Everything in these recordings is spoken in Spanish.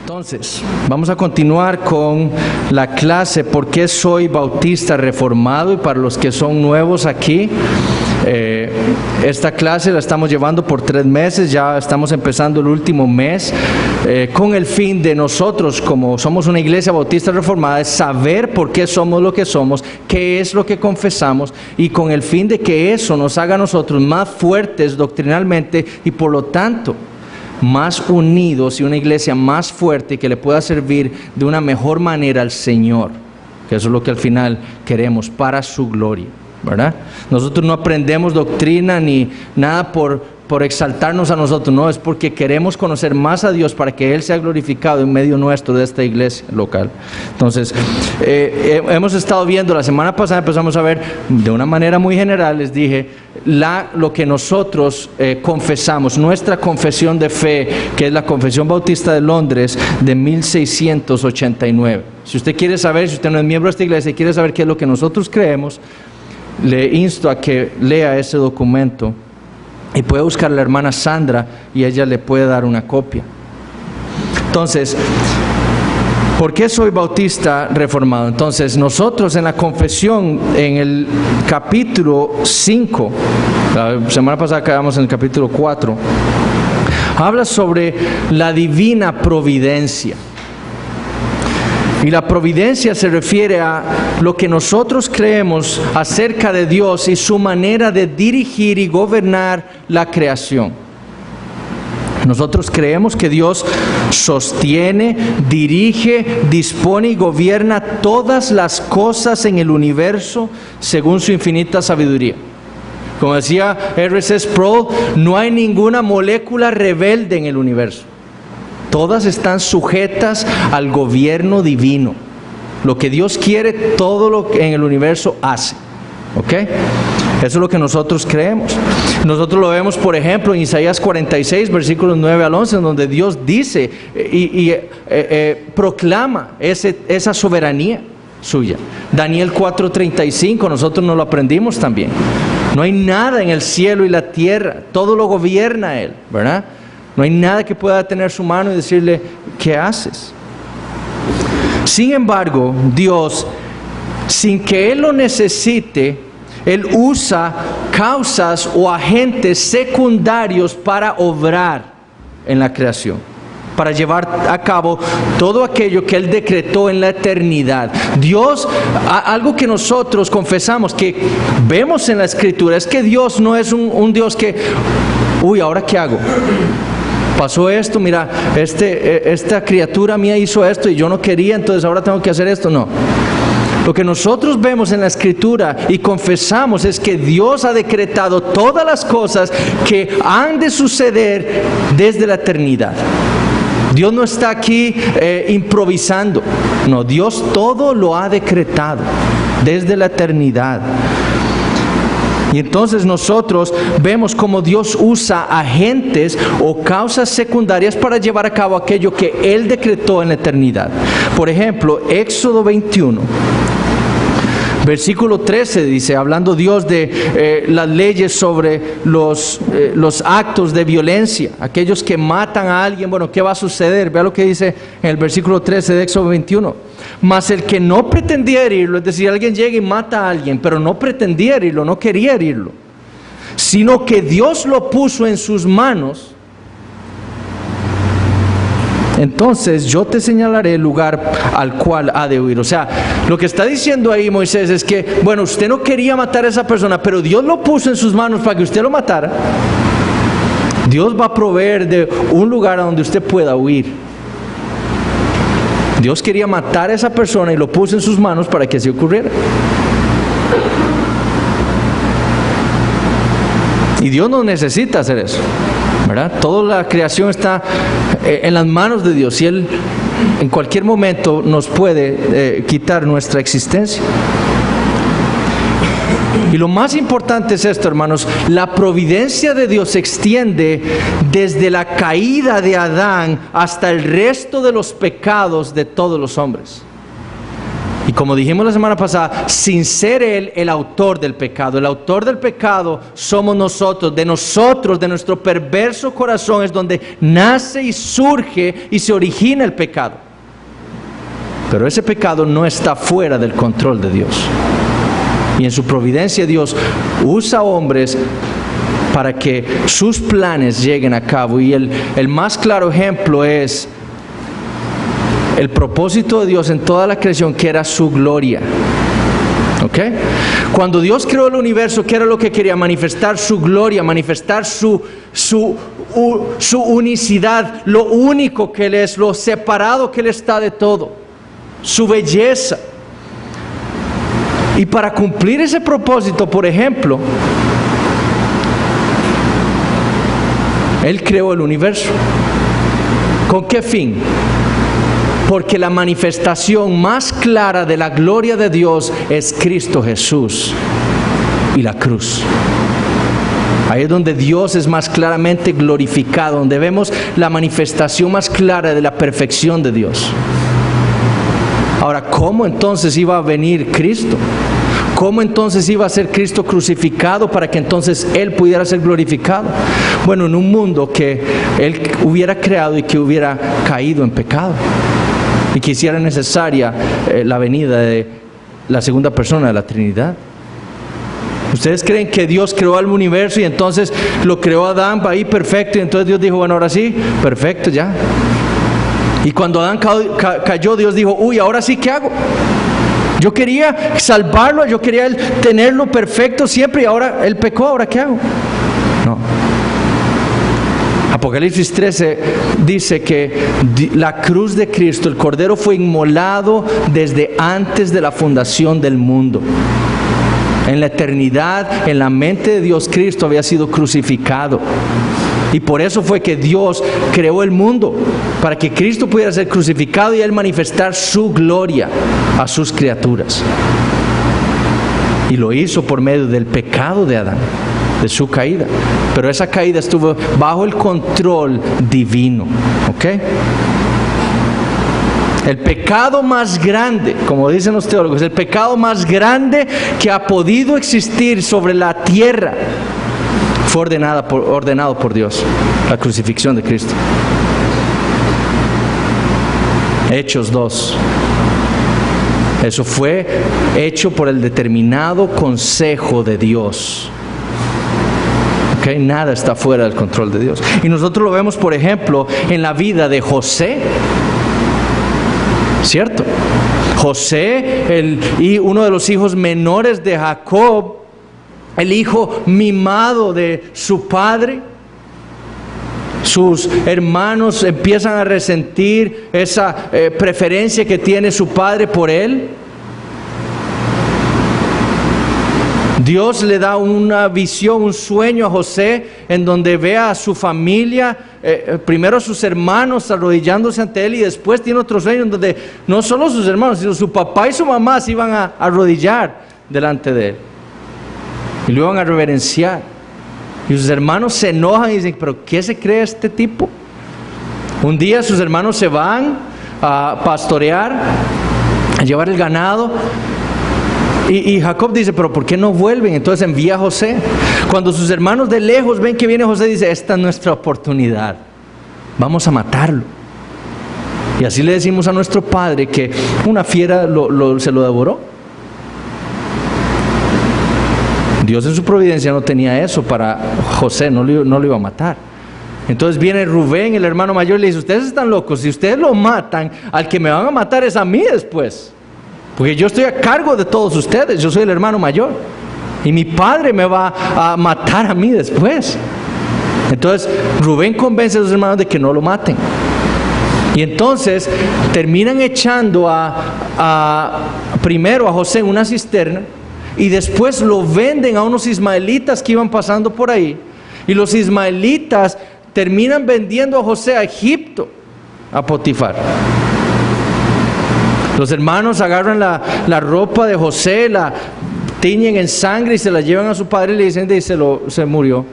Entonces, vamos a continuar con la clase ¿Por qué soy bautista reformado? Y para los que son nuevos aquí, esta clase la estamos llevando por 3 meses, ya estamos empezando el último mes, con el fin de nosotros, como somos una iglesia bautista reformada, es saber por qué somos lo que somos, qué es lo que confesamos, y con el fin de que eso nos haga a nosotros más fuertes doctrinalmente y por lo tanto más unidos y una iglesia más fuerte que le pueda servir de una mejor manera al Señor, que eso es lo que al final queremos para su gloria, ¿verdad? Nosotros no aprendemos doctrina ni nada por exaltarnos a nosotros, no, es porque queremos conocer más a Dios para que Él sea glorificado en medio nuestro de esta iglesia local. Entonces, hemos estado viendo, la semana pasada empezamos a ver de una manera muy general, les dije, lo que nosotros confesamos, nuestra confesión de fe, que es la Confesión Bautista de Londres de 1689. Si usted quiere saber, si usted no es miembro de esta iglesia y quiere saber qué es lo que nosotros creemos, le insto a que lea ese documento. Y puede buscar a la hermana Sandra y ella le puede dar una copia. Entonces, ¿por qué soy bautista reformado? Entonces, nosotros en la confesión, en el capítulo 5, la semana pasada quedamos en el capítulo 4, habla sobre la divina providencia. Y la providencia se refiere a lo que nosotros creemos acerca de Dios y su manera de dirigir y gobernar la creación. Nosotros creemos que Dios sostiene, dirige, dispone y gobierna todas las cosas en el universo según su infinita sabiduría. Como decía R.C. Sproul, no hay ninguna molécula rebelde en el universo. Todas están sujetas al gobierno divino. Lo que Dios quiere, todo lo que en el universo hace. ¿Ok? Eso es lo que nosotros creemos. Nosotros lo vemos, por ejemplo, en Isaías 46, versículos 9 al 11, en donde Dios dice y proclama esa soberanía suya. Daniel 4:35, nosotros nos lo aprendimos también. No hay nada en el cielo y la tierra, todo lo gobierna Él, ¿verdad? No hay nada que pueda detener su mano y decirle, ¿qué haces? Sin embargo, Dios, sin que Él lo necesite, Él usa causas o agentes secundarios para obrar en la creación, para llevar a cabo todo aquello que Él decretó en la eternidad. Dios, algo que nosotros confesamos, que vemos en la Escritura, es que Dios no es un Dios que, ¿ahora qué hago? Pasó esto, mira, esta criatura mía hizo esto y yo no quería, entonces ahora tengo que hacer esto. No. Lo que nosotros vemos en la Escritura y confesamos es que Dios ha decretado todas las cosas que han de suceder desde la eternidad. Dios no está aquí improvisando. No, Dios todo lo ha decretado desde la eternidad. Y entonces nosotros vemos cómo Dios usa agentes o causas secundarias para llevar a cabo aquello que Él decretó en la eternidad. Por ejemplo, Éxodo 21. Versículo 13 dice, hablando Dios de las leyes sobre los actos de violencia, aquellos que matan a alguien, bueno, ¿qué va a suceder? Vea lo que dice en el versículo 13 de Éxodo 21. Mas el que no pretendía herirlo, es decir, alguien llega y mata a alguien, pero no pretendía herirlo, no quería herirlo, sino que Dios lo puso en sus manos, entonces yo te señalaré el lugar al cual ha de huir. O sea, lo que está diciendo ahí Moisés es que, bueno, usted no quería matar a esa persona, pero Dios lo puso en sus manos para que usted lo matara. Dios va a proveer de un lugar a donde usted pueda huir. Dios quería matar a esa persona y lo puso en sus manos para que así ocurriera. Y Dios no necesita hacer eso, ¿verdad? Toda la creación está en las manos de Dios y Él en cualquier momento nos puede quitar nuestra existencia. Y lo más importante es esto, hermanos, la providencia de Dios se extiende desde la caída de Adán hasta el resto de los pecados de todos los hombres. Y como dijimos la semana pasada, sin ser Él el autor del pecado. El autor del pecado somos nosotros. De nuestro perverso corazón es donde nace y surge y se origina el pecado. Pero ese pecado no está fuera del control de Dios. Y en su providencia Dios usa hombres para que sus planes lleguen a cabo. Y el más claro ejemplo es el propósito de Dios en toda la creación, que era su gloria. ¿Ok? Cuando Dios creó el universo, ¿qué era lo que quería? Manifestar su gloria, manifestar su unicidad, lo único que Él es, lo separado que Él está de todo, su belleza. Y para cumplir ese propósito, por ejemplo, Él creó el universo. ¿Con qué fin? Porque la manifestación más clara de la gloria de Dios es Cristo Jesús y la cruz. Ahí es donde Dios es más claramente glorificado, donde vemos la manifestación más clara de la perfección de Dios. Ahora, ¿cómo entonces iba a venir Cristo? ¿Cómo entonces iba a ser Cristo crucificado para que entonces Él pudiera ser glorificado? Bueno, en un mundo que Él hubiera creado y que hubiera caído en pecado, y que hiciera necesaria la venida de la segunda persona de la Trinidad. ¿Ustedes creen que Dios creó al universo y entonces lo creó a Adán ahí perfecto, y entonces Dios dijo, bueno, ahora sí, perfecto ya? Y cuando Adán cayó, Dios dijo, uy, ahora sí, ¿qué hago? Yo quería salvarlo, yo quería tenerlo perfecto siempre, y ahora él pecó, ¿ahora qué hago? No. Apocalipsis 13 dice que la cruz de Cristo, el Cordero, fue inmolado desde antes de la fundación del mundo. En la eternidad, en la mente de Dios, Cristo había sido crucificado. Y por eso fue que Dios creó el mundo, para que Cristo pudiera ser crucificado y Él manifestar su gloria a sus criaturas. Y lo hizo por medio del pecado de Adán, de su caída. Pero esa caída estuvo bajo el control divino. ¿Ok? El pecado más grande, como dicen los teólogos, el pecado más grande que ha podido existir sobre la tierra fue ordenado por Dios, la crucifixión de Cristo. Hechos 2. Eso fue hecho por el determinado consejo de Dios. ¿Okay? Nada está fuera del control de Dios. Y nosotros lo vemos, por ejemplo, en la vida de José. ¿Cierto? José, y uno de los hijos menores de Jacob, el hijo mimado de su padre. Sus hermanos empiezan a resentir esa preferencia que tiene su padre por él. Dios le da una visión, un sueño a José, en donde ve a su familia, primero a sus hermanos arrodillándose ante él, y después tiene otro sueño en donde no solo sus hermanos, sino su papá y su mamá se iban a arrodillar delante de él y lo iban a reverenciar. Y sus hermanos se enojan y dicen, ¿pero qué se cree este tipo? Un día sus hermanos se van a pastorear, a llevar el ganado, y Jacob dice, ¿pero por qué no vuelven? Entonces envía a José. Cuando sus hermanos de lejos ven que viene José, dice, esta es nuestra oportunidad, vamos a matarlo. Y así le decimos a nuestro padre que una fiera se lo devoró. Dios en su providencia no tenía eso para José, no lo iba a matar. Entonces viene Rubén, el hermano mayor, y le dice, ustedes están locos, si ustedes lo matan, al que me van a matar es a mí después, porque yo estoy a cargo de todos ustedes, yo soy el hermano mayor, y mi padre me va a matar a mí después. Entonces Rubén convence a sus hermanos de que no lo maten. Y entonces terminan echando primero a José en una cisterna, y después lo venden a unos ismaelitas que iban pasando por ahí. Y los ismaelitas terminan vendiendo a José a Egipto, a Potifar. Los hermanos agarran la ropa de José, la tiñen en sangre y se la llevan a su padre y le dicen que se murió.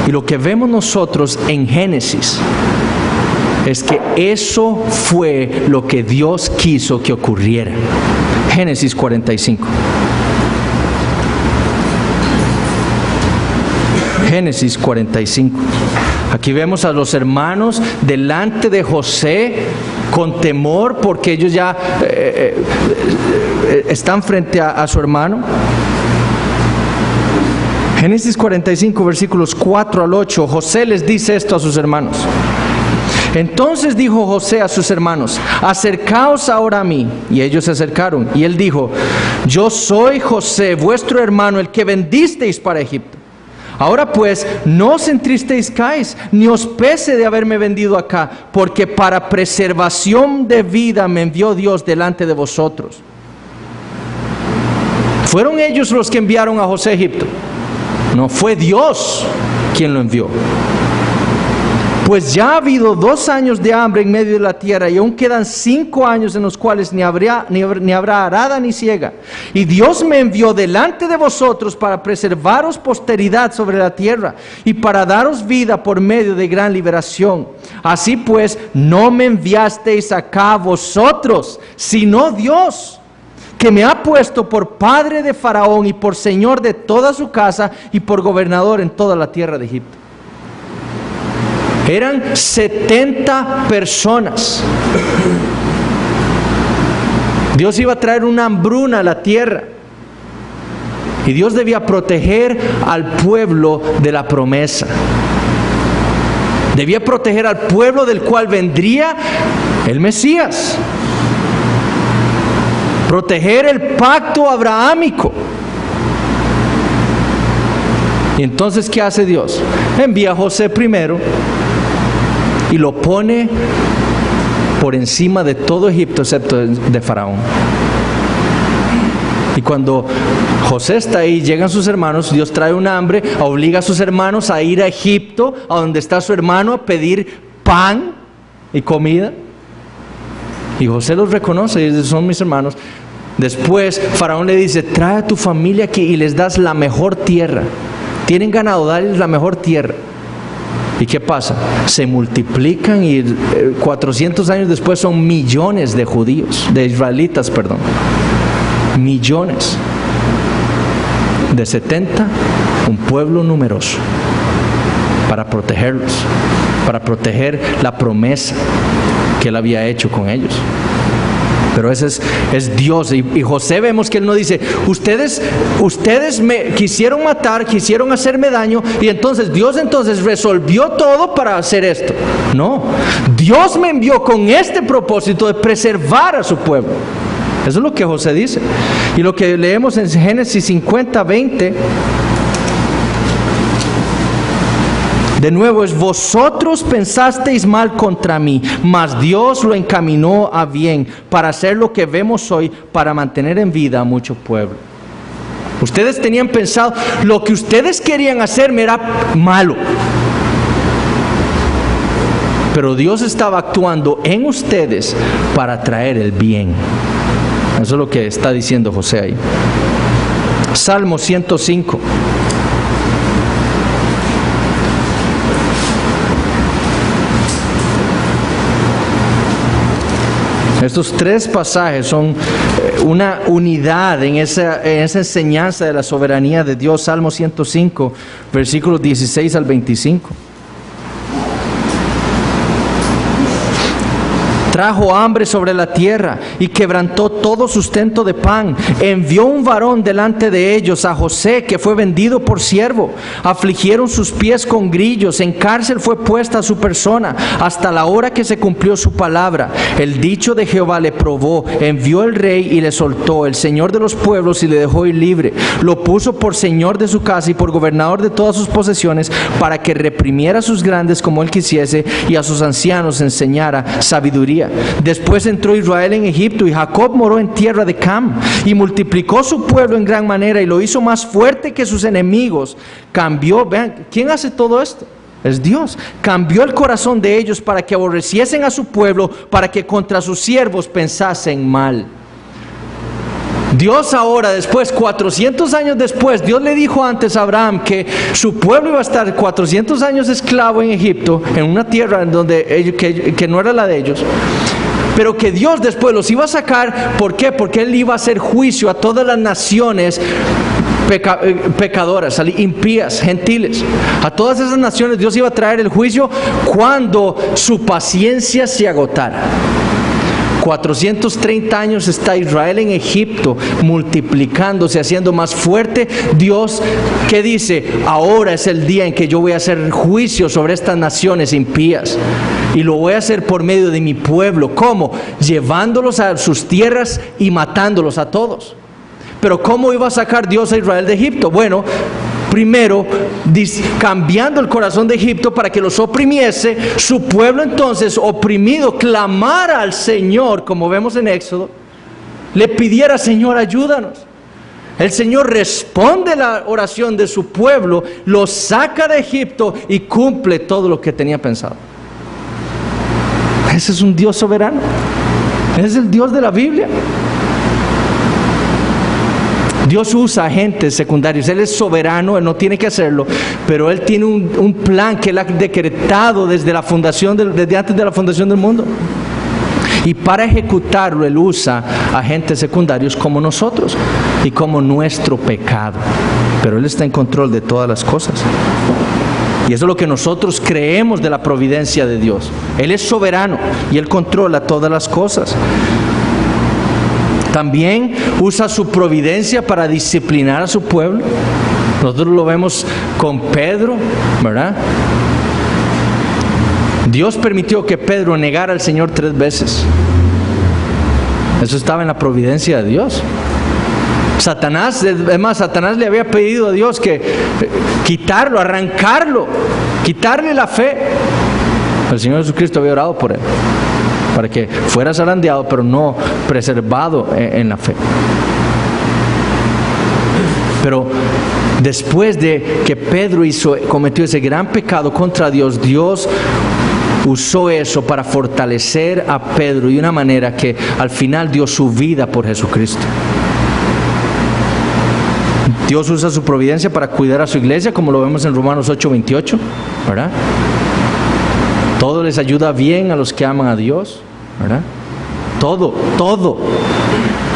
Y lo que vemos nosotros en Génesis es que eso fue lo que Dios quiso que ocurriera. Génesis 45. Génesis 45. Aquí vemos a los hermanos delante de José con temor porque ellos ya están frente a su hermano. Génesis 45, versículos 4 al 8. José les dice esto a sus hermanos. Entonces dijo José a sus hermanos: acercaos ahora a mí. Y ellos se acercaron. Y él dijo: yo soy José, vuestro hermano, el que vendisteis para Egipto. Ahora pues, no os entristezcáis, ni os pese de haberme vendido acá, porque para preservación de vida me envió Dios delante de vosotros. ¿Fueron ellos los que enviaron a José a Egipto? No, fue Dios quien lo envió. Pues ya ha habido 2 años de hambre en medio de la tierra, y aún quedan 5 años en los cuales ni habrá arada ni siega. Y Dios me envió delante de vosotros para preservaros posteridad sobre la tierra, y para daros vida por medio de gran liberación. Así pues, no me enviasteis acá vosotros, sino Dios, que me ha puesto por padre de Faraón y por señor de toda su casa y por gobernador en toda la tierra de Egipto. Eran 70 personas. Dios iba a traer una hambruna a la tierra. Y Dios debía proteger al pueblo de la promesa. Debía proteger al pueblo del cual vendría el Mesías. Proteger el pacto abrahámico. Y entonces, ¿qué hace Dios? Envía a José primero y lo pone por encima de todo Egipto, excepto de Faraón. Y cuando José está ahí, llegan sus hermanos, Dios trae un hambre, obliga a sus hermanos a ir a Egipto, a donde está su hermano, a pedir pan y comida. Y José los reconoce y dice: son mis hermanos. Después Faraón le dice: trae a tu familia aquí y les das la mejor tierra. Tienen ganado, darles la mejor tierra. ¿Y qué pasa? Se multiplican y 400 años después son millones de judíos, de israelitas, perdón. Millones. De 70, un pueblo numeroso. Para protegerlos, para proteger la promesa que él había hecho con ellos. Pero ese es Dios. Y José, vemos que él no dice: ustedes me quisieron matar, quisieron hacerme daño, y entonces Dios resolvió todo para hacer esto. No, Dios me envió con este propósito de preservar a su pueblo. Eso es lo que José dice. Y lo que leemos en Génesis 50, 20, de nuevo es: vosotros pensasteis mal contra mí, mas Dios lo encaminó a bien, para hacer lo que vemos hoy, para mantener en vida a mucho pueblo. Ustedes tenían pensado, lo que ustedes querían hacerme era malo, pero Dios estaba actuando en ustedes para traer el bien. Eso es lo que está diciendo José ahí. Salmo 105. Estos 3 pasajes son una unidad en esa enseñanza de la soberanía de Dios. Salmo 105, versículos 16 al 25. Trajo hambre sobre la tierra y quebrantó todo sustento de pan. Envió un varón delante de ellos, a José, que fue vendido por siervo. Afligieron sus pies con grillos, en cárcel fue puesta su persona, hasta la hora que se cumplió su palabra. El dicho de Jehová le probó, envió el rey y le soltó, el Señor de los pueblos, y le dejó ir libre. Lo puso por señor de su casa y por gobernador de todas sus posesiones, para que reprimiera a sus grandes como él quisiese, y a sus ancianos enseñara sabiduría. Después entró Israel en Egipto, y Jacob moró en tierra de Cam, y multiplicó su pueblo en gran manera, y lo hizo más fuerte que sus enemigos. Cambió, vean, ¿quién hace todo esto? Es Dios. Cambió el corazón de ellos para que aborreciesen a su pueblo, para que contra sus siervos pensasen mal. Dios ahora, después, 400 años después, Dios le dijo antes a Abraham que su pueblo iba a estar 400 años esclavo en Egipto, en una tierra en donde que no era la de ellos, pero que Dios después los iba a sacar. ¿Por qué? Porque Él iba a hacer juicio a todas las naciones pecadoras, impías, gentiles. A todas esas naciones Dios iba a traer el juicio cuando su paciencia se agotara. 430 años está Israel en Egipto, multiplicándose, haciendo más fuerte. Dios, ¿qué dice? Ahora es el día en que yo voy a hacer juicio sobre estas naciones impías. Y lo voy a hacer por medio de mi pueblo. ¿Cómo? Llevándolos a sus tierras y matándolos a todos. Pero ¿cómo iba a sacar Dios a Israel de Egipto? Bueno, primero, cambiando el corazón de Egipto para que los oprimiese. Su pueblo entonces, oprimido, clamara al Señor, como vemos en Éxodo, le pidiera: Señor, ayúdanos. El Señor responde la oración de su pueblo, los saca de Egipto y cumple todo lo que tenía pensado. Ese es un Dios soberano. Ese es el Dios de la Biblia. Dios usa agentes secundarios. Él es soberano, Él no tiene que hacerlo, pero Él tiene un plan que Él ha decretado desde antes de la fundación del mundo. Y para ejecutarlo Él usa agentes secundarios como nosotros y como nuestro pecado. Pero Él está en control de todas las cosas. Y eso es lo que nosotros creemos de la providencia de Dios. Él es soberano y Él controla todas las cosas. También usa su providencia para disciplinar a su pueblo. Nosotros lo vemos con Pedro, ¿verdad? Dios permitió que Pedro negara al Señor 3 veces. Eso estaba en la providencia de Dios. Satanás le había pedido a Dios que quitarlo, arrancarlo, quitarle la fe. El Señor Jesucristo había orado por él, para que fuera zarandeado, pero no preservado en la fe. Pero después de que Pedro cometió ese gran pecado contra Dios, Dios usó eso para fortalecer a Pedro de una manera que al final dio su vida por Jesucristo. Dios usa su providencia para cuidar a su iglesia, como lo vemos en Romanos 8:28, ¿verdad? Todo les ayuda bien a los que aman a Dios, ¿verdad? Todo.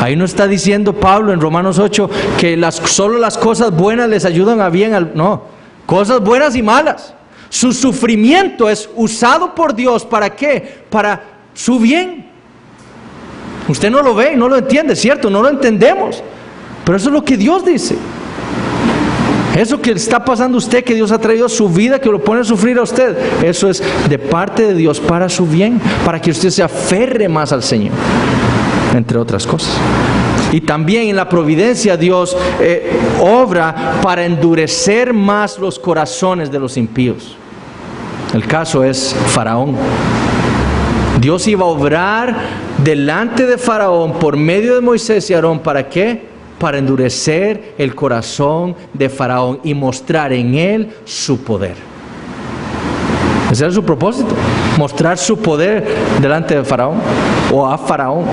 Ahí no está diciendo Pablo en Romanos 8 que solo las cosas buenas les ayudan a bien. No, cosas buenas y malas. Su sufrimiento es usado por Dios. ¿Para qué? Para su bien. Usted no lo ve y no lo entiende, ¿cierto? No lo entendemos. Pero eso es lo que Dios dice. Eso que está pasando a usted, que Dios ha traído a su vida, que lo pone a sufrir a usted, eso es de parte de Dios para su bien, para que usted se aferre más al Señor, entre otras cosas. Y también en la providencia Dios obra para endurecer más los corazones de los impíos. El caso es Faraón. Dios iba a obrar delante de Faraón por medio de Moisés y Aarón. ¿Para qué? Para endurecer el corazón de Faraón y mostrar en él su poder. Ese era su propósito, mostrar su poder delante de Faraón o a Faraón.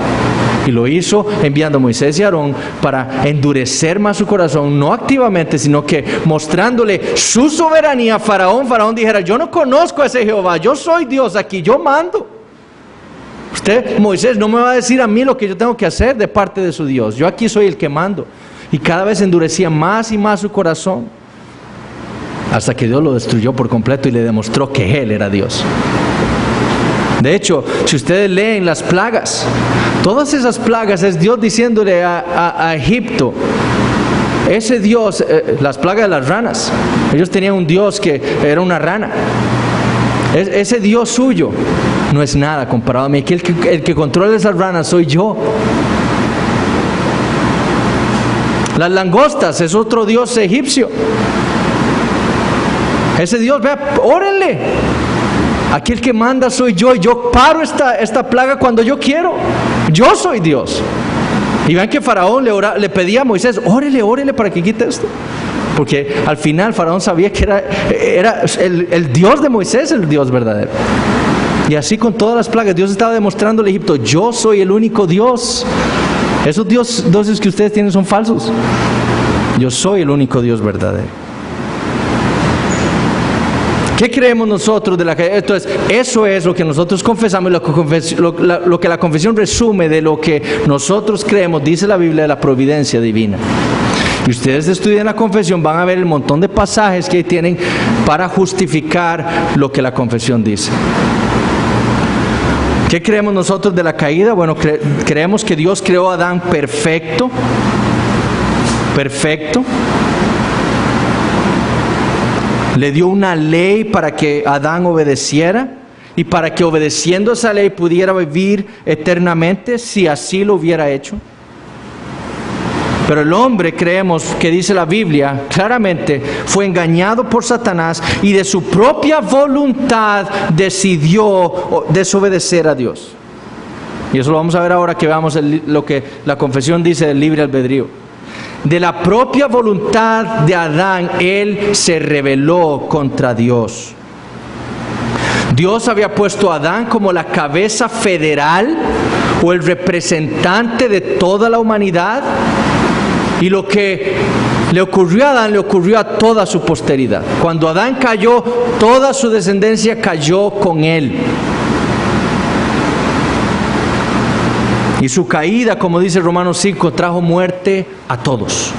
Y lo hizo enviando a Moisés y Aarón para endurecer más su corazón, no activamente, sino que mostrándole su soberanía a Faraón. Faraón dijera: yo no conozco a ese Jehová, yo soy Dios aquí, yo mando. Usted, Moisés, no me va a decir a mí lo que yo tengo que hacer de parte de su Dios. Yo aquí soy el que mando. Y cada vez endurecía más y más su corazón, hasta que Dios lo destruyó por completo y le demostró que Él era Dios. De hecho, si ustedes leen las plagas, todas esas plagas es Dios diciéndole a Egipto, ese Dios, las plagas de las ranas, ellos tenían un Dios que era una rana. Ese Dios suyo no es nada comparado a mí. Aquí el que controla esas ranas soy yo. Las langostas es otro Dios egipcio. Ese Dios, vea, órenle. Aquí el que manda soy yo, y yo paro esta plaga cuando yo quiero. Yo soy Dios. Y vean que Faraón le pedía a Moisés: órele para que quite esto. Porque al final Faraón sabía que era el Dios de Moisés, el Dios verdadero. Y así con todas las plagas, Dios estaba demostrando a Egipto: yo soy el único Dios. Esos dioses que ustedes tienen son falsos. Yo soy el único Dios verdadero. ¿Qué creemos nosotros de la caída? Entonces, eso es lo que nosotros confesamos, lo que la confesión resume de lo que nosotros creemos, dice la Biblia, de la providencia divina. Y ustedes estudian la confesión, van a ver el montón de pasajes que tienen para justificar lo que la confesión dice. ¿Qué creemos nosotros de la caída? Bueno, creemos que Dios creó a Adán perfecto. Le dio una ley para que Adán obedeciera y para que obedeciendo esa ley pudiera vivir eternamente si así lo hubiera hecho. Pero el hombre, creemos que dice la Biblia claramente, fue engañado por Satanás y de su propia voluntad decidió desobedecer a Dios. Y eso lo vamos a ver ahora que veamos lo que la confesión dice del libre albedrío. De la propia voluntad de Adán, él se rebeló contra Dios. Dios había puesto a Adán como la cabeza federal o el representante de toda la humanidad. Y lo que le ocurrió a Adán le ocurrió a toda su posteridad. Cuando Adán cayó, toda su descendencia cayó con él. Y su caída, como dice Romanos 5, trajo muerte a todos.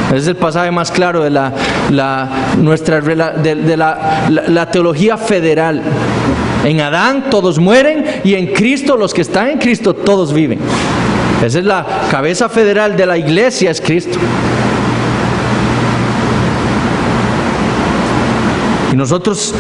Ese es el pasaje más claro de la teología federal. En Adán todos mueren y en Cristo, los que están en Cristo, todos viven. Esa es la cabeza federal de la iglesia, es Cristo. Y nosotros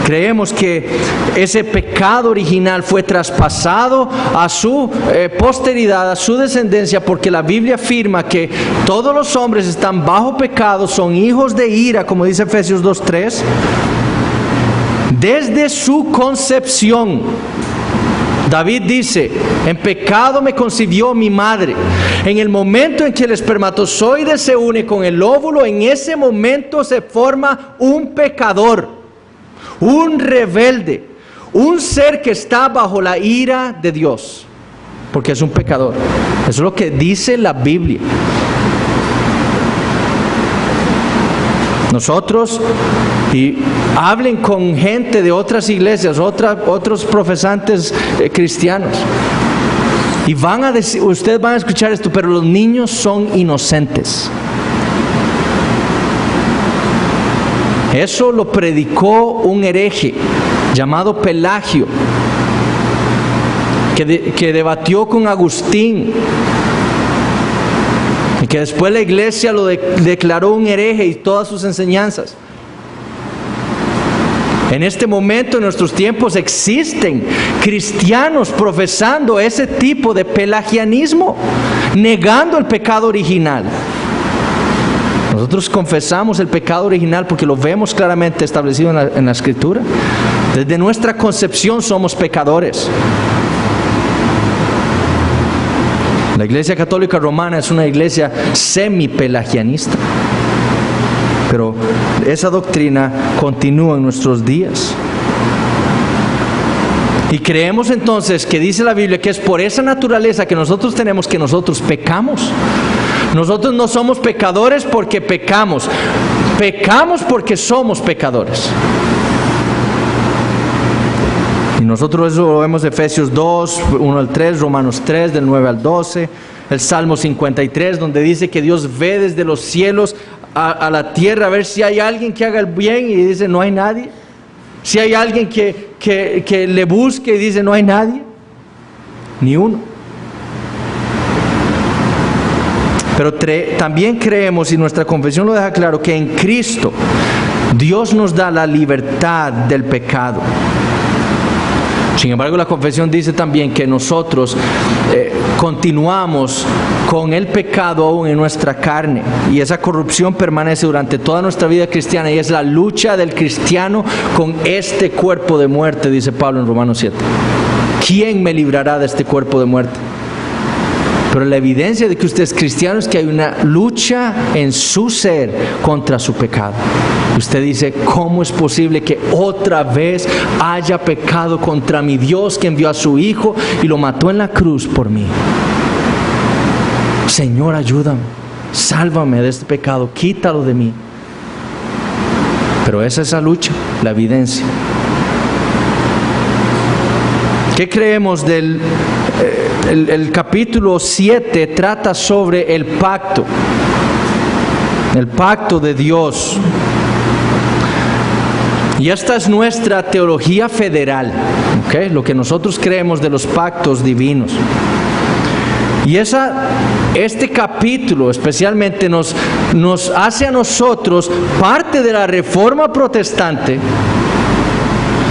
creemos que ese pecado original fue traspasado a su posteridad, a su descendencia, porque la Biblia afirma que todos los hombres están bajo pecado, son hijos de ira, como dice Efesios 2:3, desde su concepción. David dice, en pecado me concibió mi madre. En el momento en que el espermatozoide se une con el óvulo, en ese momento se forma un pecador, un rebelde, un ser que está bajo la ira de Dios, porque es un pecador. Eso es lo que dice la Biblia. Nosotros, y hablen con gente de otras iglesias, otros profesantes cristianos, y van a decir, ustedes van a escuchar esto, pero los niños son inocentes. Eso lo predicó un hereje llamado Pelagio, que debatió con Agustín, y que después la iglesia lo declaró un hereje y todas sus enseñanzas. En este momento, en nuestros tiempos, existen cristianos profesando ese tipo de pelagianismo, negando el pecado original. Nosotros confesamos el pecado original porque lo vemos claramente establecido en la Escritura. Desde nuestra concepción somos pecadores. La Iglesia Católica Romana es una iglesia semi-pelagianista, pero esa doctrina continúa en nuestros días. Y creemos entonces que dice la Biblia que es por esa naturaleza que nosotros tenemos que nosotros pecamos. Nosotros no somos pecadores porque pecamos, pecamos porque somos pecadores. Y nosotros eso lo vemos en Efesios 2, 1 al 3, Romanos 3, del 9 al 12, el Salmo 53, donde dice que Dios ve desde los cielos a la tierra a ver si hay alguien que haga el bien y dice no hay nadie. Si hay alguien que le busque y dice no hay nadie, ni uno. Pero también creemos, y nuestra confesión lo deja claro, que en Cristo Dios nos da la libertad del pecado. Sin embargo, la confesión dice también que nosotros continuamos con el pecado aún en nuestra carne, y esa corrupción permanece durante toda nuestra vida cristiana, y es la lucha del cristiano con este cuerpo de muerte, dice Pablo en Romanos 7. ¿Quién me librará de este cuerpo de muerte? Pero la evidencia de que usted es cristiano es que hay una lucha en su ser contra su pecado. Usted dice, ¿cómo es posible que otra vez haya pecado contra mi Dios que envió a su Hijo y lo mató en la cruz por mí? Señor, ayúdame, sálvame de este pecado, quítalo de mí. Pero esa es la lucha, la evidencia. ¿Qué creemos del el capítulo 7 trata sobre el pacto de Dios? Y esta es nuestra teología federal, ¿okay? Lo que nosotros creemos de los pactos divinos. Y este capítulo especialmente nos hace a nosotros parte de la Reforma Protestante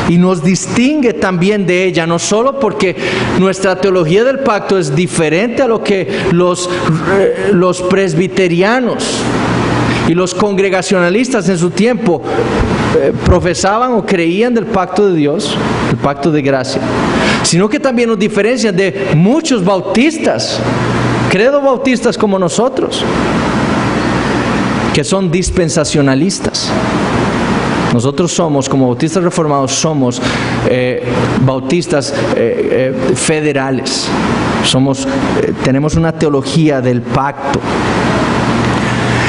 y nos distingue también de ella, no solo porque nuestra teología del pacto es diferente a lo que los presbiterianos y los congregacionalistas en su tiempo profesaban o creían del pacto de Dios, el pacto de gracia, sino que también nos diferencian de muchos bautistas, credo bautistas como nosotros, que son dispensacionalistas. Nosotros somos, como bautistas reformados, somos bautistas federales. Tenemos una teología del pacto.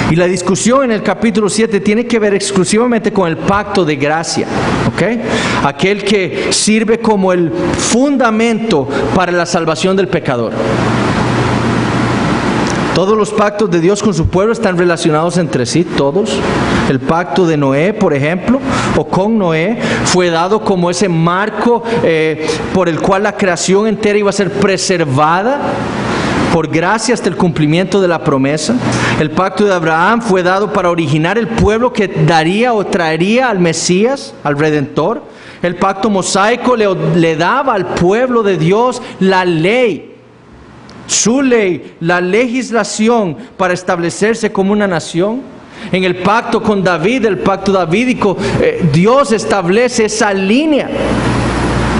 Y la discusión en el capítulo 7 tiene que ver exclusivamente con el pacto de gracia, ¿okay? Aquel que sirve como el fundamento para la salvación del pecador. Todos los pactos de Dios con su pueblo están relacionados entre sí, todos. El pacto de Noé, por ejemplo, o con Noé, fue dado como ese marco por el cual la creación entera iba a ser preservada por gracia hasta el cumplimiento de la promesa. El pacto de Abraham fue dado para originar el pueblo que daría o traería al Mesías, al Redentor. El pacto mosaico le daba al pueblo de Dios la ley, su ley, la legislación para establecerse como una nación. En el pacto con David, el pacto davídico, Dios establece esa línea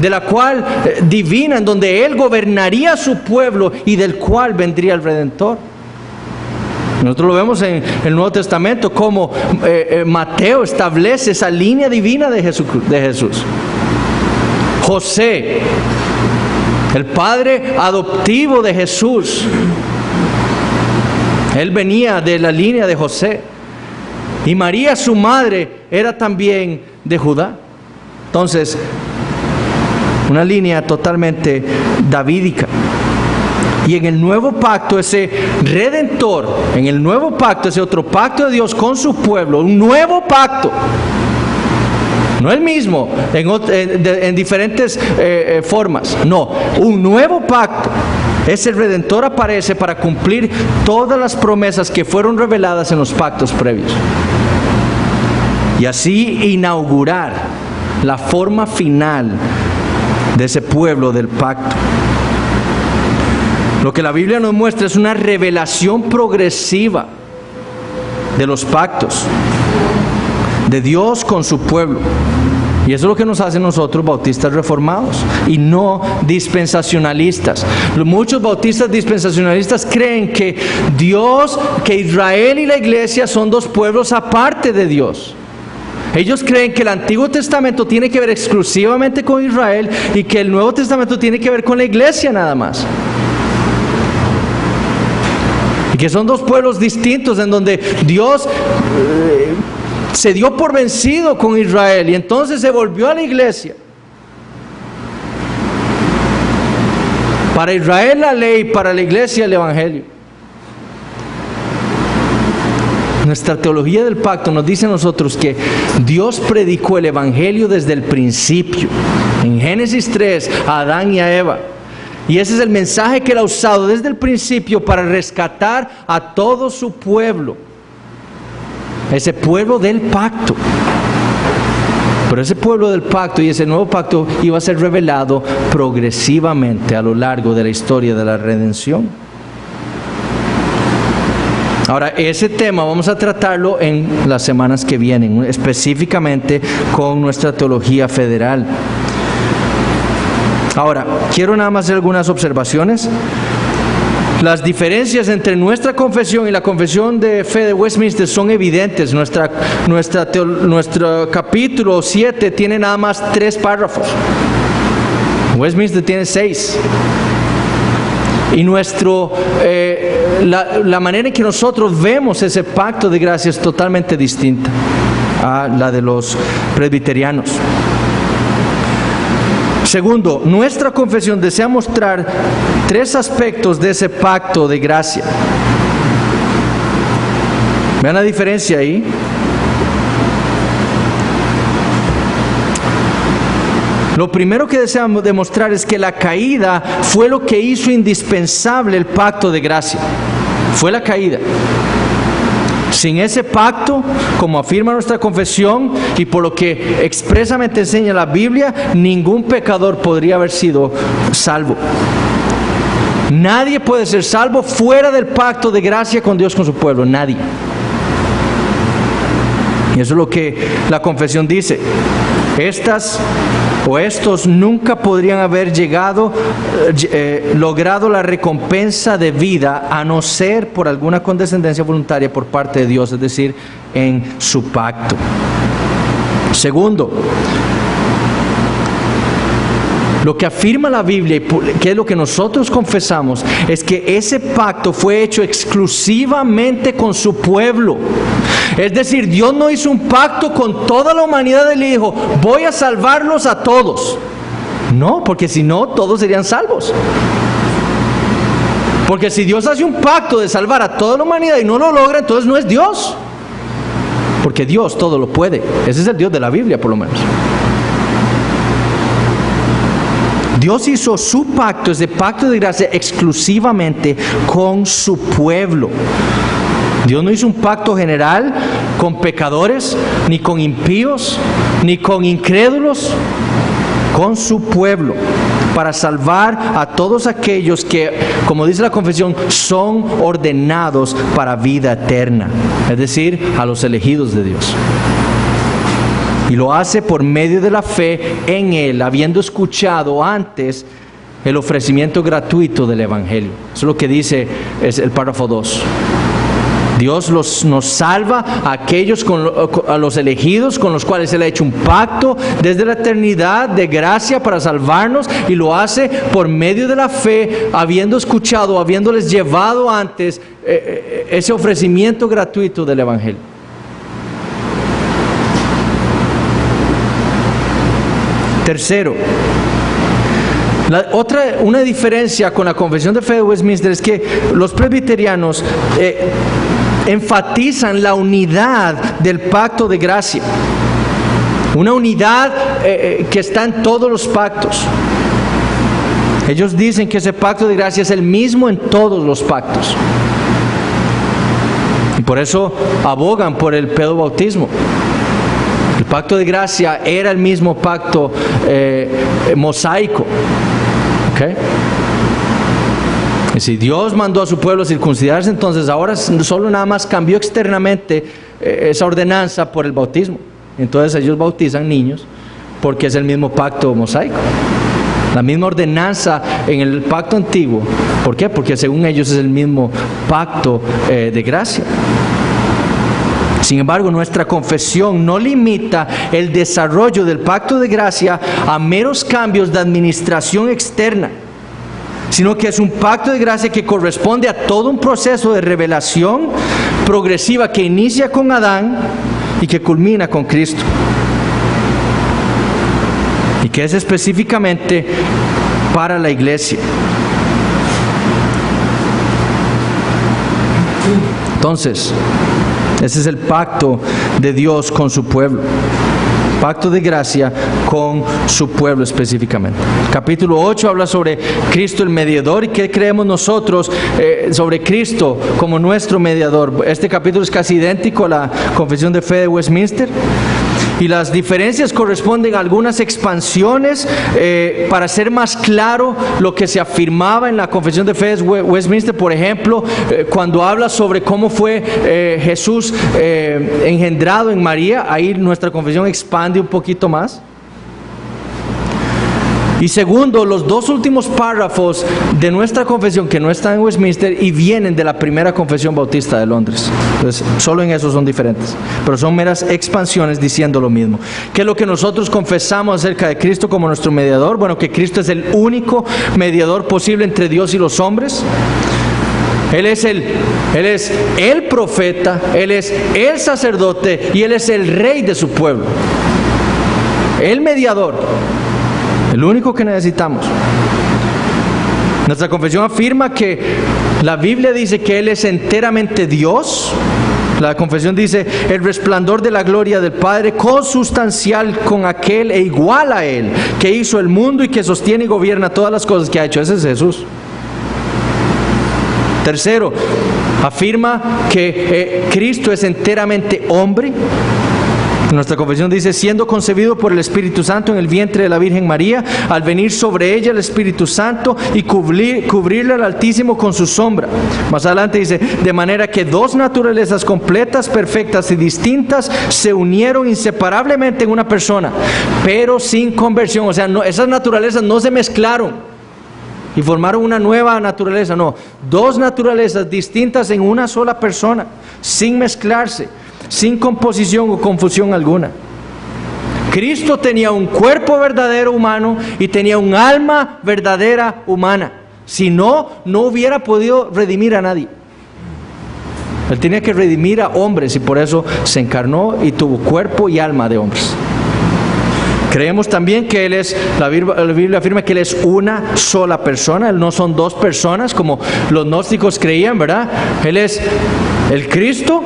de la cual divina, en donde Él gobernaría a su pueblo y del cual vendría el Redentor. Nosotros lo vemos en el Nuevo Testamento, como Mateo establece esa línea divina de Jesús. José, el padre adoptivo de Jesús, él venía de la línea de José. Y María, su madre, era también de Judá. Entonces, una línea totalmente davídica. Y en el nuevo pacto, ese Redentor, en el nuevo pacto, ese otro pacto de Dios con su pueblo, un nuevo pacto, no el mismo, en diferentes formas, no, un nuevo pacto. Ese Redentor aparece para cumplir todas las promesas que fueron reveladas en los pactos previos. Y así inaugurar la forma final de ese pueblo del pacto. Lo que la Biblia nos muestra es una revelación progresiva de los pactos de Dios con su pueblo. Y eso es lo que nos hace nosotros bautistas reformados y no dispensacionalistas. Muchos bautistas dispensacionalistas creen que Israel y la iglesia son dos pueblos aparte de Dios. Ellos creen que el Antiguo Testamento tiene que ver exclusivamente con Israel y que el Nuevo Testamento tiene que ver con la iglesia nada más. Y que son dos pueblos distintos en donde Dios se dio por vencido con Israel y entonces se volvió a la iglesia. Para Israel la ley, para la iglesia el evangelio. Nuestra teología del pacto nos dice a nosotros que Dios predicó el evangelio desde el principio. En Génesis 3, a Adán y a Eva. Y ese es el mensaje que Él ha usado desde el principio para rescatar a todo su pueblo. Ese pueblo del pacto. Pero ese pueblo del pacto y ese nuevo pacto iba a ser revelado progresivamente a lo largo de la historia de la redención. Ahora, ese tema vamos a tratarlo en las semanas que vienen, específicamente con nuestra teología federal. Ahora, quiero nada más hacer algunas observaciones. Las diferencias entre nuestra confesión y la confesión de fe de Westminster son evidentes. Nuestro capítulo 7 tiene nada más 3 párrafos. Westminster tiene 6. Y nuestro la manera en que nosotros vemos ese pacto de gracia es totalmente distinta a la de los presbiterianos. Segundo, nuestra confesión desea mostrar 3 aspectos de ese pacto de gracia. ¿Vean la diferencia ahí? Lo primero que deseamos demostrar es que la caída fue lo que hizo indispensable el pacto de gracia. Fue la caída. Sin ese pacto, como afirma nuestra confesión y por lo que expresamente enseña la Biblia, ningún pecador podría haber sido salvo. Nadie puede ser salvo fuera del pacto de gracia con Dios, con su pueblo. Nadie. Y eso es lo que la confesión dice. Estos nunca podrían haber logrado la recompensa de vida a no ser por alguna condescendencia voluntaria por parte de Dios, es decir, en su pacto. Segundo, lo que afirma la Biblia, que es lo que nosotros confesamos, es que ese pacto fue hecho exclusivamente con su pueblo. Es decir, Dios no hizo un pacto con toda la humanidad y le dijo, voy a salvarlos a todos. No, porque si no, todos serían salvos. Porque si Dios hace un pacto de salvar a toda la humanidad y no lo logra, entonces no es Dios. Porque Dios todo lo puede. Ese es el Dios de la Biblia, por lo menos. Dios hizo su pacto, ese pacto de gracia, exclusivamente con su pueblo. Dios no hizo un pacto general con pecadores, ni con impíos, ni con incrédulos, con su pueblo, para salvar a todos aquellos que, como dice la confesión, son ordenados para vida eterna, es decir, a los elegidos de Dios. Y lo hace por medio de la fe en Él, habiendo escuchado antes el ofrecimiento gratuito del Evangelio. Eso es lo que dice es el párrafo 2. Dios nos salva a aquellos, a los elegidos con los cuales Él ha hecho un pacto desde la eternidad de gracia para salvarnos, y lo hace por medio de la fe, habiendo escuchado, habiéndoles llevado antes ese ofrecimiento gratuito del Evangelio. Tercero, una diferencia con la Confesión de Fe de Westminster es que los presbiterianos enfatizan la unidad del pacto de gracia, una unidad que está en todos los pactos. Ellos dicen que ese pacto de gracia es el mismo en todos los pactos, y por eso abogan por el pedobautismo. El pacto de gracia era el mismo pacto mosaico. ¿Okay? Y si Dios mandó a su pueblo a circuncidarse, entonces ahora solo nada más cambió externamente esa ordenanza por el bautismo. Entonces ellos bautizan niños porque es el mismo pacto mosaico. La misma ordenanza en el pacto antiguo. ¿Por qué? Porque según ellos es el mismo pacto de gracia. Sin embargo, nuestra confesión no limita el desarrollo del pacto de gracia a meros cambios de administración externa, sino que es un pacto de gracia que corresponde a todo un proceso de revelación progresiva que inicia con Adán y que culmina con Cristo, y que es específicamente para la iglesia. Entonces, ese es el pacto de Dios con su pueblo. Pacto de gracia con su pueblo específicamente. Capítulo 8 habla sobre Cristo el mediador y qué creemos nosotros sobre Cristo como nuestro mediador. Este capítulo es casi idéntico a la Confesión de Fe de Westminster. Y las diferencias corresponden a algunas expansiones para hacer más claro lo que se afirmaba en la Confesión de Fe de Westminster. Por ejemplo, cuando habla sobre cómo fue Jesús engendrado en María, ahí nuestra confesión expande un poquito más. Y segundo, los dos últimos párrafos de nuestra confesión que no están en Westminster y vienen de la primera confesión bautista de Londres. Entonces, solo en eso son diferentes, pero son meras expansiones diciendo lo mismo. ¿Qué es lo que nosotros confesamos acerca de Cristo como nuestro mediador? Bueno, que Cristo es el único mediador posible entre Dios y los hombres. Él es el profeta, Él es el sacerdote y Él es el rey de su pueblo. El mediador, el único que necesitamos. Nuestra confesión afirma que la Biblia dice que Él es enteramente Dios. La confesión dice: el resplandor de la gloria del Padre, consustancial con aquel e igual a Él, que hizo el mundo y que sostiene y gobierna todas las cosas que ha hecho. Ese es Jesús. Tercero, afirma que Cristo es enteramente hombre. Nuestra confesión dice: siendo concebido por el Espíritu Santo en el vientre de la Virgen María, al venir sobre ella el Espíritu Santo y cubrirle al Altísimo con su sombra. Más adelante dice: de manera que dos naturalezas completas, perfectas y distintas se unieron inseparablemente en una persona, pero sin conversión. O sea, esas naturalezas no se mezclaron y formaron una nueva naturaleza. No, dos naturalezas distintas en una sola persona, sin mezclarse, sin composición o confusión alguna. Cristo tenía un cuerpo verdadero humano y tenía un alma verdadera humana. Si no, no hubiera podido redimir a nadie. Él tenía que redimir a hombres y por eso se encarnó y tuvo cuerpo y alma de hombres. Creemos también que Él es, la Biblia afirma que Él es una sola persona. Él no son dos personas como los gnósticos creían, ¿verdad? Él es el Cristo,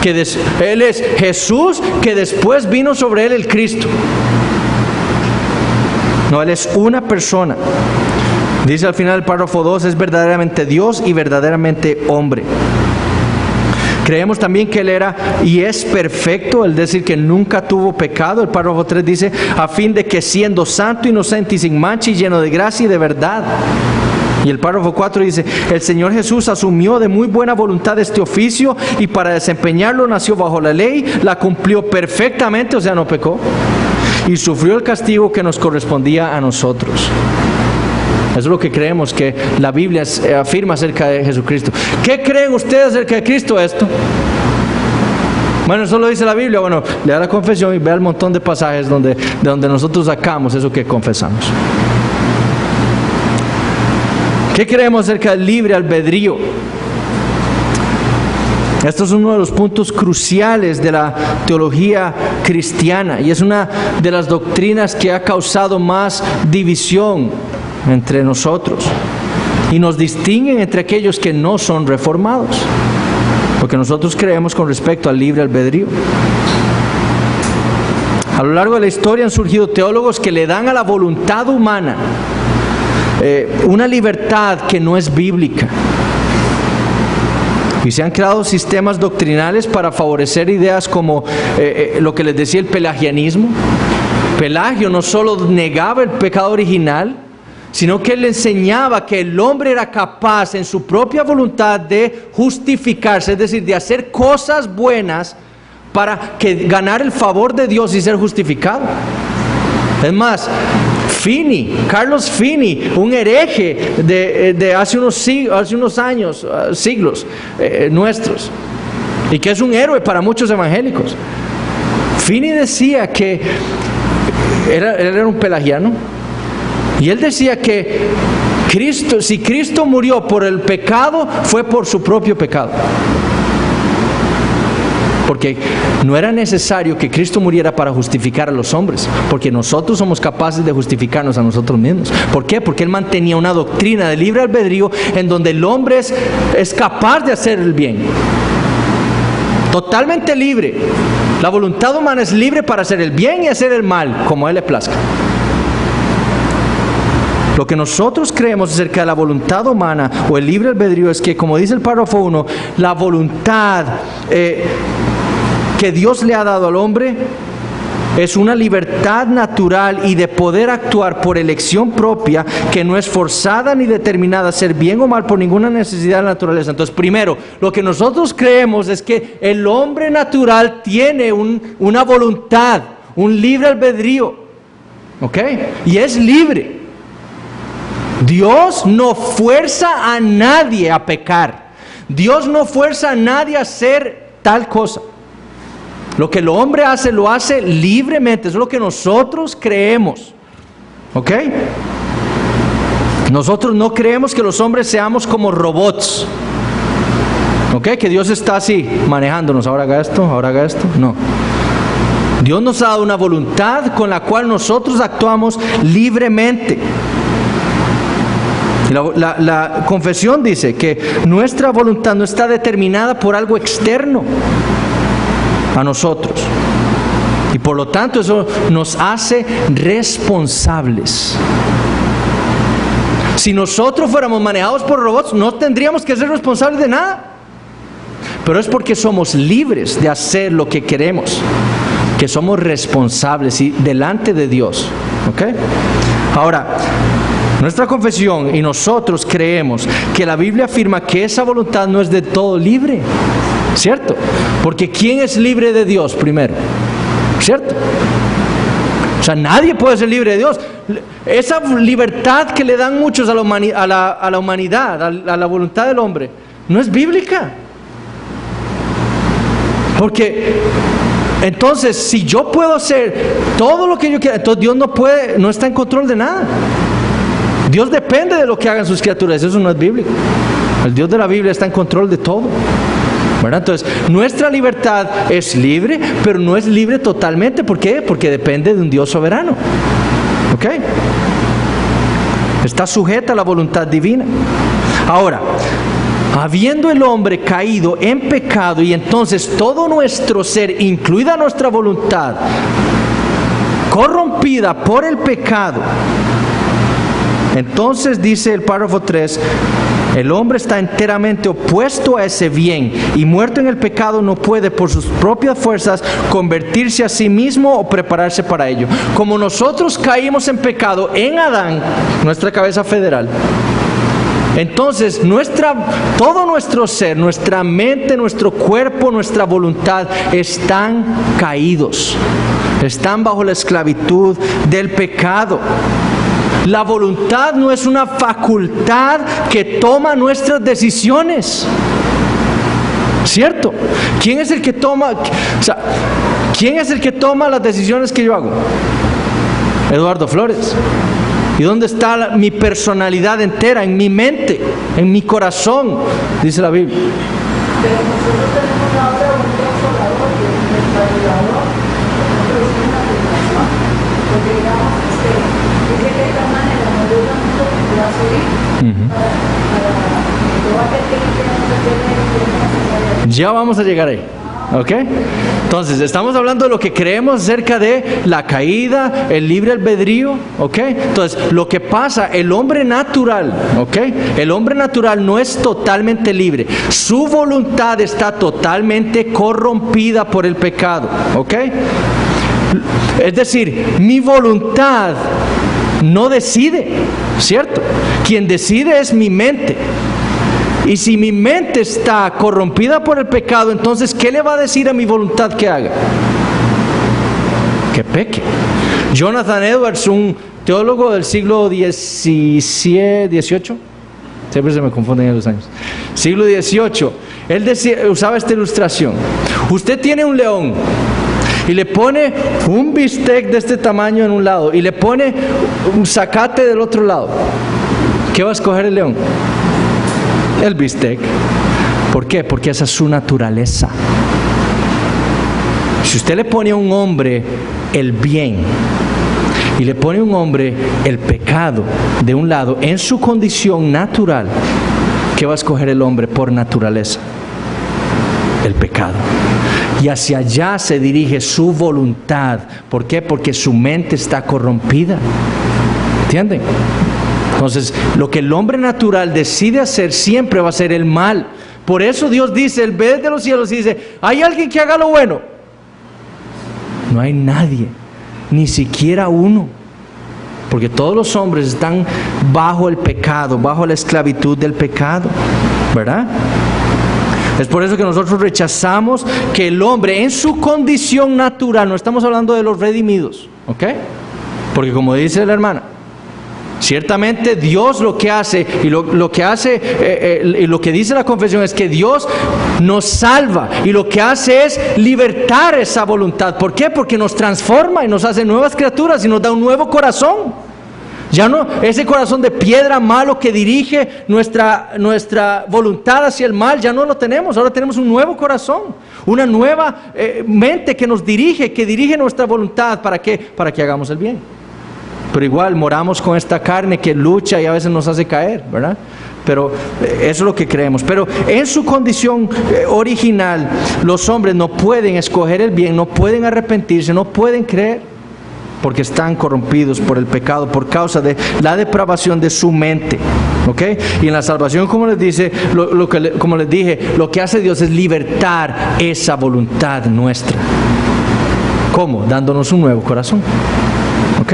Él es Jesús, que después vino sobre Él el Cristo. No, Él es una persona. Dice al final del párrafo 2, es verdaderamente Dios y verdaderamente hombre. Creemos también que Él era y es perfecto, es decir, que nunca tuvo pecado. El párrafo 3 dice: a fin de que siendo santo, inocente y sin mancha y lleno de gracia y de verdad. Y el párrafo 4 dice: el Señor Jesús asumió de muy buena voluntad este oficio y para desempeñarlo nació bajo la ley, la cumplió perfectamente, o sea, no pecó, y sufrió el castigo que nos correspondía a nosotros. Eso es lo que creemos que la Biblia afirma acerca de Jesucristo. ¿Qué creen ustedes acerca de Cristo esto? Bueno, eso lo dice la Biblia. Bueno, lea la confesión y vea el montón de pasajes de donde nosotros sacamos eso que confesamos. ¿Qué creemos acerca del libre albedrío? Esto es uno de los puntos cruciales de la teología cristiana y es una de las doctrinas que ha causado más división entre nosotros y nos distinguen entre aquellos que no son reformados, porque nosotros creemos con respecto al libre albedrío. A lo largo de la historia han surgido teólogos que le dan a la voluntad humana una libertad que no es bíblica. Y se han creado sistemas doctrinales para favorecer ideas como lo que les decía el pelagianismo. Pelagio no solo negaba el pecado original, sino que él enseñaba que el hombre era capaz en su propia voluntad de justificarse, es decir, de hacer cosas buenas para ganar el favor de Dios y ser justificado. Es más, Carlos Finney, un hereje de hace unos años, siglos nuestros, y que es un héroe para muchos evangélicos. Finney decía que él era un pelagiano, y él decía que si Cristo murió por el pecado, fue por su propio pecado. Porque no era necesario que Cristo muriera para justificar a los hombres, porque nosotros somos capaces de justificarnos a nosotros mismos. ¿Por qué? Porque él mantenía una doctrina de libre albedrío en donde el hombre es capaz de hacer el bien. Totalmente libre. La voluntad humana es libre para hacer el bien y hacer el mal, como a él le plazca. Lo que nosotros creemos acerca de la voluntad humana o el libre albedrío es que, como dice el párrafo 1, la voluntad que Dios le ha dado al hombre es una libertad natural y de poder actuar por elección propia, que no es forzada ni determinada a ser bien o mal por ninguna necesidad de la naturaleza. Entonces, primero, lo que nosotros creemos es que el hombre natural tiene una voluntad, un libre albedrío, ¿ok? Y es libre. Dios no fuerza a nadie a pecar. Dios no fuerza a nadie a hacer tal cosa. Lo que el hombre hace, lo hace libremente. Eso es lo que nosotros creemos. ¿Ok? Nosotros no creemos que los hombres seamos como robots. ¿Ok? Que Dios está así, manejándonos, ahora haga esto, no. Dios nos ha dado una voluntad con la cual nosotros actuamos libremente. La confesión dice que nuestra voluntad no está determinada por algo externo a nosotros. Y por lo tanto eso nos hace responsables. Si nosotros fuéramos manejados por robots, no tendríamos que ser responsables de nada. Pero es porque somos libres de hacer lo que queremos, que somos responsables y delante de Dios. ¿Ok? Ahora, nuestra confesión y nosotros creemos que la Biblia afirma que esa voluntad no es de todo libre, ¿cierto? Porque ¿quién es libre de Dios primero? ¿Cierto? O sea, nadie puede ser libre de Dios. Esa libertad que le dan muchos a la humanidad, a la voluntad del hombre, no es bíblica. Porque entonces, si yo puedo hacer todo lo que yo quiera, entonces Dios no está en control de nada. Dios depende de lo que hagan sus criaturas. Eso no es bíblico. El Dios de la Biblia está en control de todo, ¿verdad? Entonces, nuestra libertad es libre, pero no es libre totalmente. ¿Por qué? Porque depende de un Dios soberano. ¿Ok? Está sujeta a la voluntad divina. Ahora, habiendo el hombre caído en pecado y entonces todo nuestro ser, incluida nuestra voluntad, corrompida por el pecado, entonces dice el párrafo 3, el hombre está enteramente opuesto a ese bien y muerto en el pecado no puede por sus propias fuerzas convertirse a sí mismo o prepararse para ello. Como nosotros caímos en pecado en Adán, nuestra cabeza federal, entonces todo nuestro ser, nuestra mente, nuestro cuerpo, nuestra voluntad están caídos, están bajo la esclavitud del pecado. La voluntad no es una facultad que toma nuestras decisiones, ¿cierto? ¿Quién es el que toma las decisiones que yo hago? Eduardo Flores. ¿Y dónde está mi personalidad entera? En mi mente, en mi corazón, dice la Biblia. Pero nosotros tenemos la otra voluntad controladora, que es nuestra ayudador, nosotros es una tentación, porque digamos dice que de esta manera nos ayuda mucho que pueda subir para todo aquel que no se tiene. Ya vamos a llegar ahí. ¿Ok? Entonces, estamos hablando de lo que creemos acerca de la caída, el libre albedrío. ¿Ok? Entonces, lo que pasa, el hombre natural, ¿ok? El hombre natural no es totalmente libre. Su voluntad está totalmente corrompida por el pecado. ¿Ok? Es decir, mi voluntad no decide, ¿cierto? Quien decide es mi mente. Y si mi mente está corrompida por el pecado, entonces, ¿qué le va a decir a mi voluntad que haga? Que peque. Jonathan Edwards, un teólogo del siglo XVIII, siempre se me confunden en los años, siglo XVIII, él usaba esta ilustración. Usted tiene un león y le pone un bistec de este tamaño en un lado y le pone un zacate del otro lado. ¿Qué va a escoger el león? El bistec. ¿Por qué? Porque esa es su naturaleza. Si usted le pone a un hombre el bien y le pone a un hombre el pecado de un lado en su condición natural, ¿qué va a escoger el hombre por naturaleza? El pecado. Y hacia allá se dirige su voluntad. ¿Por qué? Porque su mente está corrompida. ¿Entienden? Entonces, lo que el hombre natural decide hacer siempre va a ser el mal. Por eso Dios dice, Él ve desde los cielos y dice, ¿hay alguien que haga lo bueno? No hay nadie, ni siquiera uno. Porque todos los hombres están bajo el pecado, bajo la esclavitud del pecado, ¿verdad? Es por eso que nosotros rechazamos que el hombre en su condición natural, no estamos hablando de los redimidos, ¿ok? Porque como dice la hermana, ciertamente Dios lo que hace y lo que dice la confesión es que Dios nos salva y lo que hace es libertar esa voluntad. ¿Por qué? Porque nos transforma y nos hace nuevas criaturas y nos da un nuevo corazón. Ya no, ese corazón de piedra malo que dirige nuestra voluntad hacia el mal, ya no lo tenemos. Ahora tenemos un nuevo corazón, una nueva mente que nos dirige, que dirige nuestra voluntad. ¿Para qué? Para que hagamos el bien. Pero igual moramos con esta carne que lucha y a veces nos hace caer, ¿verdad? Pero eso es lo que creemos. Pero en su condición original, los hombres no pueden escoger el bien, no pueden arrepentirse, no pueden creer, porque están corrompidos por el pecado, por causa de la depravación de su mente. ¿Ok? Y en la salvación, como les dije, lo que hace Dios es libertar esa voluntad nuestra. ¿Cómo? Dándonos un nuevo corazón. ¿Ok?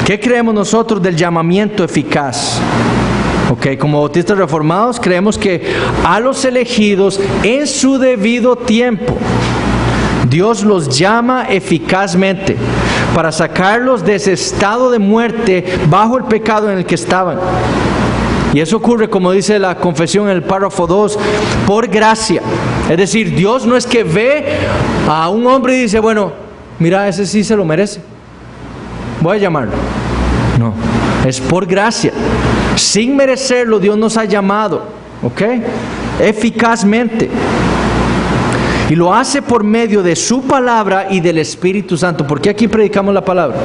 ¿Qué creemos nosotros del llamamiento eficaz? Okay, como bautistas reformados creemos que a los elegidos en su debido tiempo Dios los llama eficazmente para sacarlos de ese estado de muerte bajo el pecado en el que estaban. Y eso ocurre, como dice la confesión en el párrafo 2, por gracia. Es decir, Dios no es que ve a un hombre y dice, bueno, mira, ese sí se lo merece, voy a llamarlo. No, es por gracia. Sin merecerlo, Dios nos ha llamado, ¿ok? Eficazmente. Y lo hace por medio de su palabra y del Espíritu Santo. ¿Por qué aquí predicamos la palabra?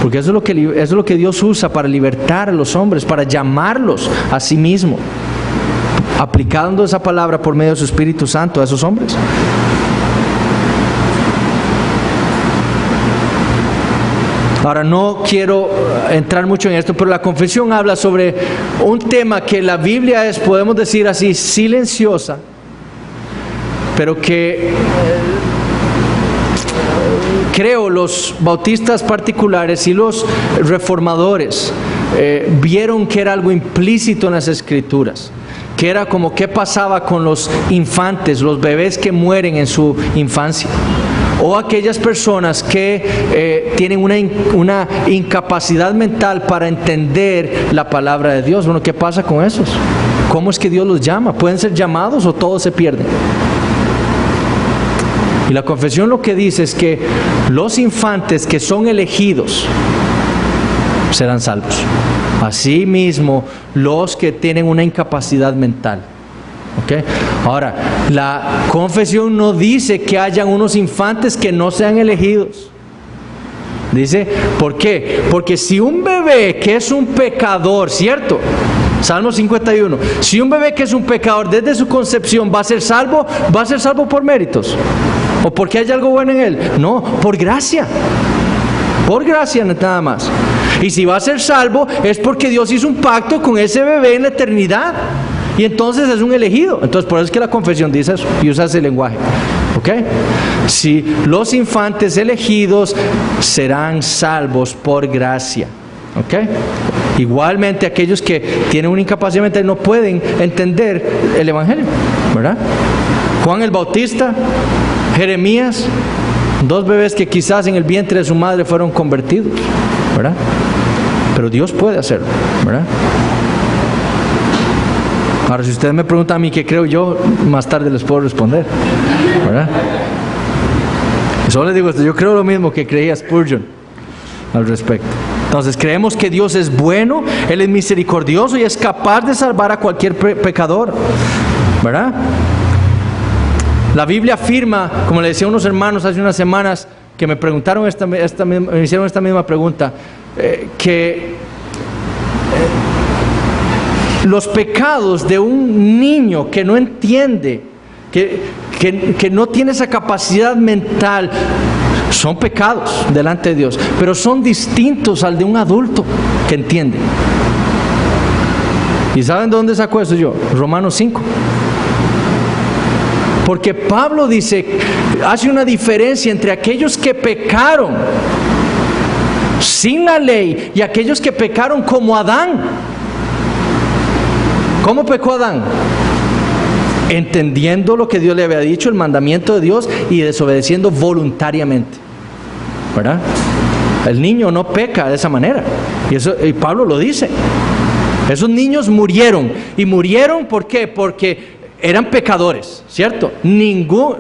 Porque eso es lo que Dios usa para libertar a los hombres, para llamarlos a sí mismo, aplicando esa palabra por medio de su Espíritu Santo a esos hombres. Ahora, no quiero entrar mucho en esto, pero la confesión habla sobre un tema que la Biblia es, podemos decir así, silenciosa, pero que creo los bautistas particulares y los reformadores vieron que era algo implícito en las Escrituras, que era como qué pasaba con los infantes, los bebés que mueren en su infancia, o aquellas personas que tienen una incapacidad mental para entender la palabra de Dios. Bueno, ¿qué pasa con esos? ¿Cómo es que Dios los llama? ¿Pueden ser llamados o todos se pierden? Y la confesión lo que dice es que los infantes que son elegidos serán salvos. Asimismo, los que tienen una incapacidad mental. ¿Okay? Ahora, la confesión no dice que hayan unos infantes que no sean elegidos. Dice, ¿por qué? Porque si un bebé que es un pecador, ¿cierto? Salmo 51. Si un bebé que es un pecador desde su concepción va a ser salvo por méritos. ¿O porque hay algo bueno en él? No, por gracia. Por gracia nada más. Y si va a ser salvo es porque Dios hizo un pacto con ese bebé en la eternidad. Y entonces es un elegido. Entonces por eso es que la confesión dice eso y usa ese lenguaje. ¿Ok? Si los infantes elegidos serán salvos por gracia. ¿Ok? Igualmente aquellos que tienen una incapacidad mental no pueden entender el Evangelio, ¿verdad? Juan el Bautista, Jeremías, dos bebés que quizás en el vientre de su madre fueron convertidos, ¿verdad? Pero Dios puede hacerlo, ¿verdad? Ahora, si ustedes me preguntan a mí qué creo yo, más tarde les puedo responder, ¿verdad? Solo les digo esto, yo creo lo mismo que creía Spurgeon al respecto. Entonces, creemos que Dios es bueno, Él es misericordioso y es capaz de salvar a cualquier pecador, ¿verdad? La Biblia afirma, como le decía a unos hermanos hace unas semanas que me preguntaron me hicieron esta misma pregunta, que los pecados de un niño que no entiende, que no tiene esa capacidad mental, son pecados delante de Dios, pero son distintos al de un adulto que entiende. ¿Y saben de dónde sacó eso yo? Romanos 5. Porque Pablo dice, hace una diferencia entre aquellos que pecaron sin la ley y aquellos que pecaron como Adán. ¿Cómo pecó Adán? Entendiendo lo que Dios le había dicho, el mandamiento de Dios, y desobedeciendo voluntariamente, ¿verdad? El niño no peca de esa manera, y Pablo lo dice. Esos niños murieron. ¿Y murieron por qué? Porque eran pecadores, ¿cierto?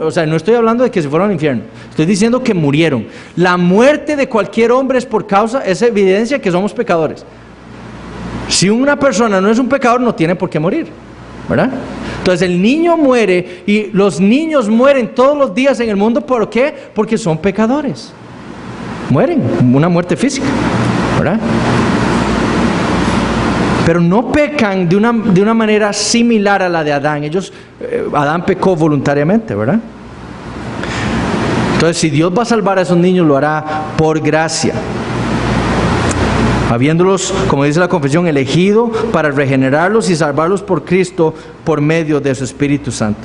O sea, no estoy hablando de que se fueron al infierno, estoy diciendo que murieron. La muerte de cualquier hombre es evidencia que somos pecadores. Si una persona no es un pecador, no tiene por qué morir, ¿verdad? Entonces el niño muere, y los niños mueren todos los días en el mundo. ¿Por qué? Porque son pecadores. Mueren, una muerte física, ¿verdad? Pero no pecan de una manera similar a la de Adán. Adán pecó voluntariamente, ¿verdad? Entonces, si Dios va a salvar a esos niños, lo hará por gracia, habiéndolos, como dice la confesión, elegido para regenerarlos y salvarlos por Cristo por medio de su Espíritu Santo.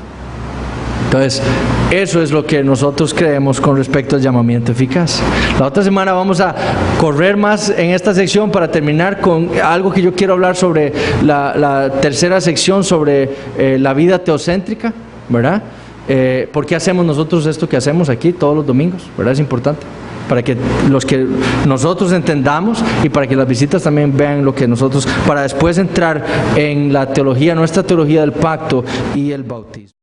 Entonces, eso es lo que nosotros creemos con respecto al llamamiento eficaz. La otra semana vamos a correr más en esta sección para terminar con algo que yo quiero hablar sobre la tercera sección, sobre la vida teocéntrica, ¿verdad? ¿Por qué hacemos nosotros esto que hacemos aquí todos los domingos? ¿Verdad? Es importante para que nosotros entendamos, y para que las visitas también vean lo que nosotros, para después entrar en la teología, nuestra teología del pacto y el bautismo.